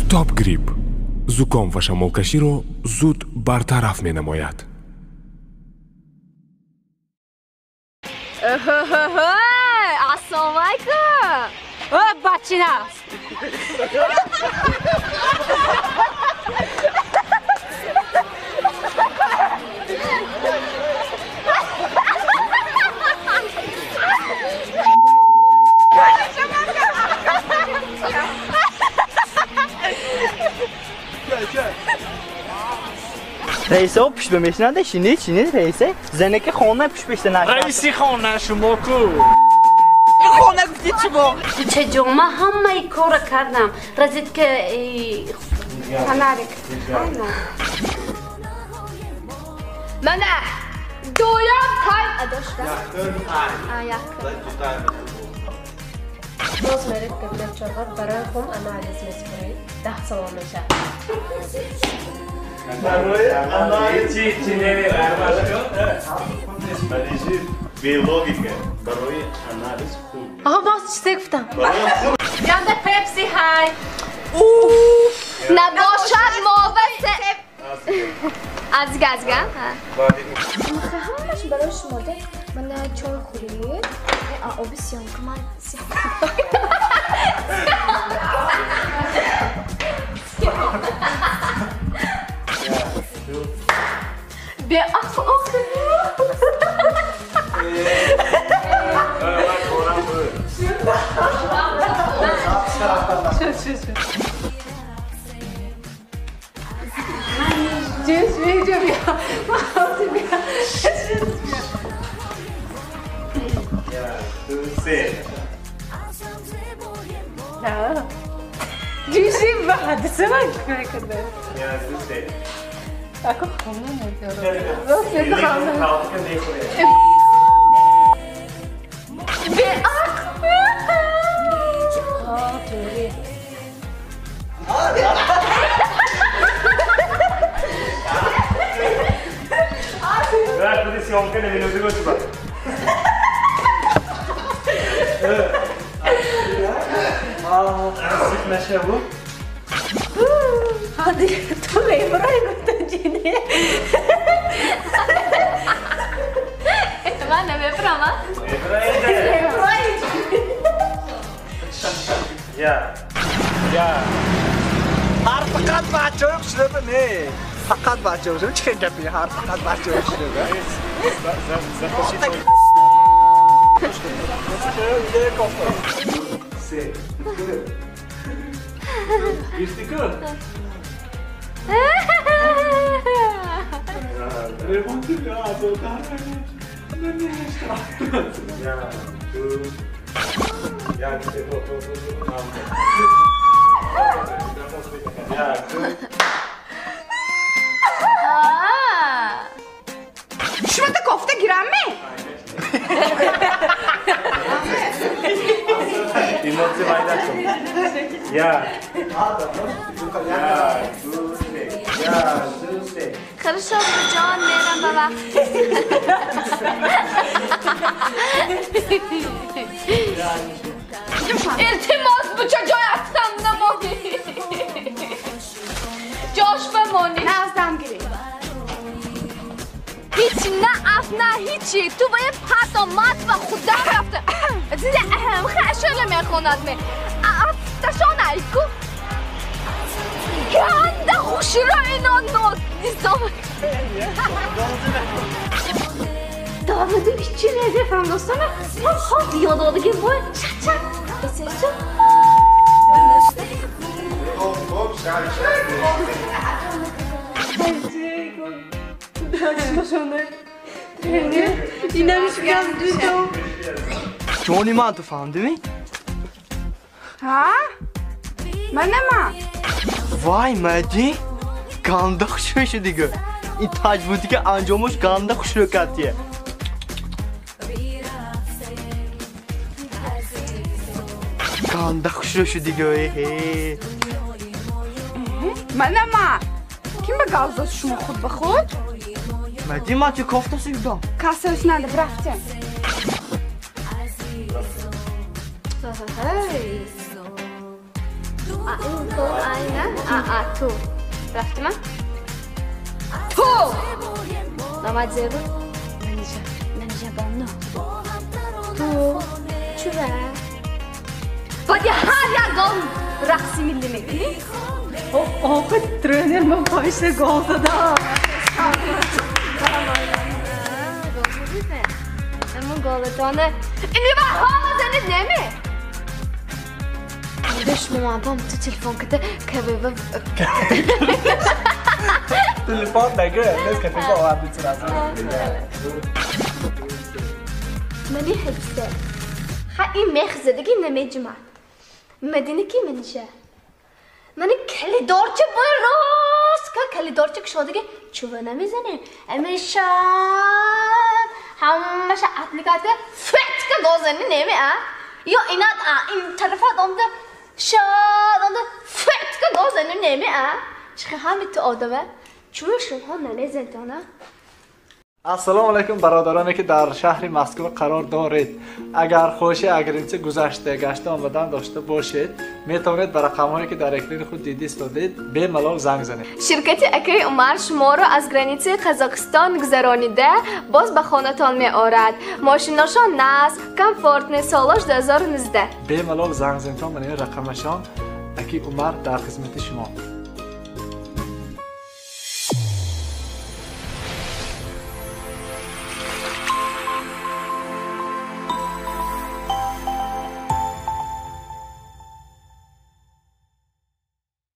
Stop Grip زکام و شمالکشی رو زود برطرف می نماید. السلام علیکم. بچه هست. رئیسه ها پشت بمیشننده شینید رئیسه زنکه خانه پشت نشنده رئیسی خانه شما کو خانه گفتید شما چه جمعه همه ای کار کردم رزید که فنرک من دویم تایم داشتم. باز مرد قبل چهار برای هم آنالیز می‌کنید 10 سال میشه. برای آنالیز چی نمی‌کنی؟ بیولوژیکه برای آنالیز خوب. آها باز چی گفتم؟ گنده پپسی های نباشد موثق. از گم. همش برای شما ده. من چای خوری. آبی سیام کمان سیام. به آخر. جوشی بعد سمک میکنه. اکو خونه نداره. راست به آخر. توری. Ver posizione che nemmeno devo fare. Nasip meşe bu. Hadi tu buraya götüreceğini. من نمیفرم. Ya. هر فقط بچه های شده نه فقط بچه های شده چه گپی هر فقط بچه های شده شما تا گفته گیرمه؟ Emocji majdaku. Ja. خرشا جان میرم به وقت. التماس بچه جای افتم نمانی. جاش بمانی. نه از دم گیری. هیچی نه اف نه هیچی تو با یه پتامات و خودم رفته زیده اهم خشل میخوند می اف تشان ایکو گنده خوشی را اینا نوت نیستم داوودی هیچی نمیفهم دوستانه خب یاد آده که باید چک بسیشو جونی من تو فهمدی می؟ ها؟ من نمیم وای مدی گنده خوش شد دیگه این تجربه که انجامش گنده خوش رو کردیه گنده خوش شد دیگه من نمیم کیم به گازداد شما خود به خود؟ مدی من چه کافته سیدم کسیش نده برفتیم این تو اینه تو رفتم تو نماد زیرو منیجا بانو تو چرا باید هر یکم رقصی میلی میکنی آقا ترینر من پایش گل دادم همون گالتانه اینی با ها زنید نمی بش مامام تو تلفن کده که به تلفن نگه نیست که تلفن آهد بیتون منی حبسه این مخزه دیگه نمیجمع مدینه کی منشه منی کلی دارچه باید راست که کلی دارچه که شده که چوبه نمیزنه همیشه اپلیکاته فت که گازنه نمی یا این طرفات آمده شاد آمده فت که گازنه نمی چخه همین تو آدمه چوبه شما نمیزنه السلام علیکم برادرانی که در شهر مسکو قرار دارید. اگر خوشی اگرینچه گذشته گشته آمدن داشته باشید میتونید به رقم‌هایی که در اکران خود دیدید به ملال زنگ زنید. شرکت اکی عمر شما را از گرانیته قزاقستان گذرانیده باز به خانه‌تان می‌آورد. ماشیناشان ناز کامفورت سالش 2019 به ملال زنگ زنید تا من رقمشان اکی عمر در خدمت شما.